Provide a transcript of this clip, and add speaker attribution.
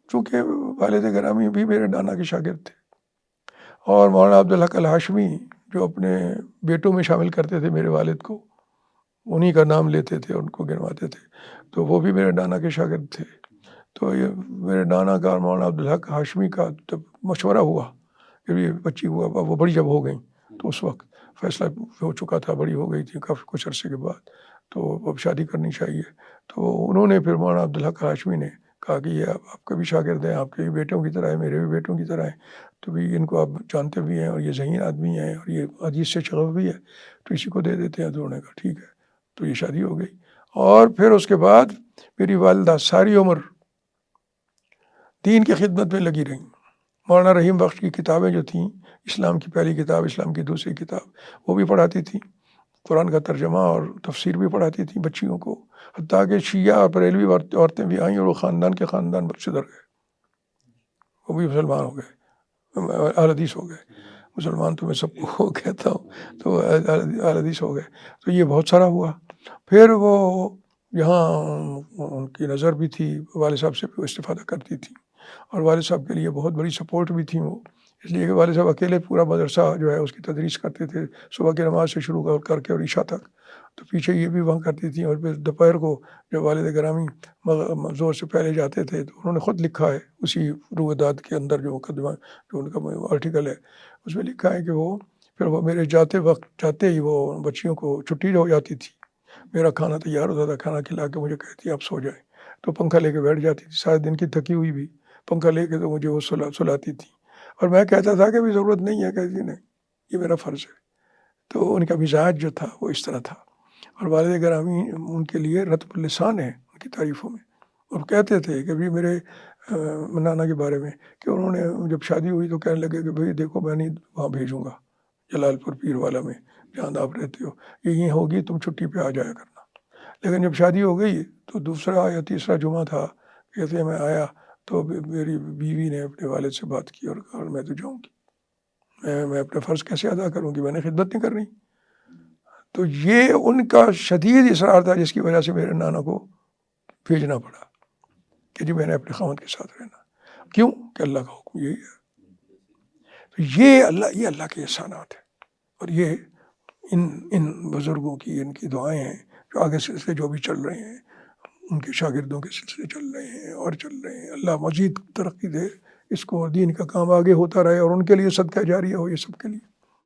Speaker 1: چونکہ والد گرامی بھی میرے نانا کے شاگرد تھے، اور مولانا عبدالحق الہاشمی جو اپنے بیٹوں میں شامل کرتے تھے میرے والد کو، انہی کا نام لیتے تھے، ان کو گنواتے تھے، تو وہ بھی میرے نانا کے شاگرد تھے۔ تو یہ میرے نانا کا اور مولانا عبدالحق ہاشمی کا جب مشورہ ہوا کہ یہ بچی ہوا، وہ بڑی جب ہو گئیں تو اس وقت فیصلہ ہو چکا تھا، بڑی ہو گئی تھی کافی کچھ عرصے کے بعد، تو اب شادی کرنی چاہیے۔ تو انہوں نے پھر مولانا عبدالحق ہاشمی نے کہا کہ یہ آپ کے بھی شاگرد ہیں، آپ کے بھی بیٹوں کی طرح ہیں، میرے بھی بیٹوں کی طرح ہیں، تو بھی ان کو آپ جانتے بھی ہیں اور یہ ذہین آدمی ہیں اور یہ حدیث سے شغف بھی ہے، تو اسی کو دے دیتے ہیں۔ تو انہوں نے کہا ٹھیک ہے، تو یہ شادی ہو گئی۔ اور پھر اس کے بعد میری والدہ ساری عمر دین کی خدمت میں لگی رہیں۔ مولانا رحیم بخش کی کتابیں جو تھیں، اسلام کی پہلی کتاب، اسلام کی دوسری کتاب، وہ بھی پڑھاتی تھیں، قرآن کا ترجمہ اور تفسیر بھی پڑھاتی تھیں بچیوں کو، حتیٰ کہ شیعہ اور بریلوی عورتیں بھی آئیں اور وہ خاندان کے خاندان سدھر گئے، وہ بھی مسلمان ہو گئے، اہل حدیث ہو گئے۔ مسلمان تو میں سب کو کہتا ہوں، تو اہل حدیث ہو گئے۔ تو یہ بہت سارا ہوا۔ پھر وہ یہاں ان کی نظر بھی تھی، والد صاحب سے بھی استفادہ کرتی تھی، اور والد صاحب کے لیے بہت بڑی سپورٹ بھی تھیں وہ، اس لیے کہ والد صاحب اکیلے پورا مدرسہ جو ہے اس کی تدریس کرتے تھے، صبح کی نماز سے شروع کر کے اور عشاء تک، تو پیچھے یہ بھی وہاں کرتی تھیں۔ اور پھر دوپہر کو جب والد گرامی زور سے پہلے جاتے تھے تو انہوں نے خود لکھا ہے اسی رویداد کے اندر جو مقدمہ، جو ان کا آرٹیکل ہے، اس میں لکھا ہے کہ وہ پھر وہ میرے جاتے ہی وہ بچیوں کو چھٹی ہو جاتی تھی، میرا کھانا تیار ہوتا تھا، کھانا کھلا کے مجھے کہتی آپ سو جائیں، تو پنکھا لے کے بیٹھ جاتی تھی، سارے دن کی تھکی ہوئی بھی پنکھا لے کے تو مجھے وہ سلاتی تھی، اور میں کہتا تھا کہ بھی ضرورت نہیں ہے، کہتی نہیں یہ میرا فرض ہے۔ تو ان کا مزاج جو تھا وہ اس طرح تھا، اور والد گرامی ان کے لیے رطب اللسان ہے ان کی تعریفوں میں، اور کہتے تھے کہ بھی میرے نانا کے بارے میں کہ انہوں نے جب شادی ہوئی تو کہنے لگے کہ بھئی دیکھو میں نہیں وہاں بھیجوں گا جلال پور پیر والا میں جہاں آپ رہتے ہو، یہی ہوگی، تم چھٹی پہ آ جایا کرنا۔ لیکن جب شادی ہو گئی تو دوسرا یا تیسرا جمعہ تھا، کہتے میں آیا تو میری بیوی نے اپنے والد سے بات کی اور کہا میں تو جاؤں گی، میں اپنا فرض کیسے ادا کروں گی، میں نے خدمت نہیں کرنی۔ تو یہ ان کا شدید اصرار تھا جس کی وجہ سے میرے نانا کو بھیجنا پڑا کہ جی میں نے اپنے خاوند کے ساتھ رہنا۔ کیوں؟ کہ اللہ کا حکم یہی ہے۔ تو یہ اللہ کے احسانات ہیں، اور یہ ان بزرگوں کی، ان کی دعائیں ہیں جو آگے سلسلے جو بھی چل رہے ہیں، ان کے شاگردوں کے سلسلے چل رہے ہیں اور چل رہے ہیں، اللہ مزید ترقی دے اس کو، دین کا کام آگے ہوتا رہے، اور ان کے لیے صدقہ جاریہ ہو یہ سب کے لیے۔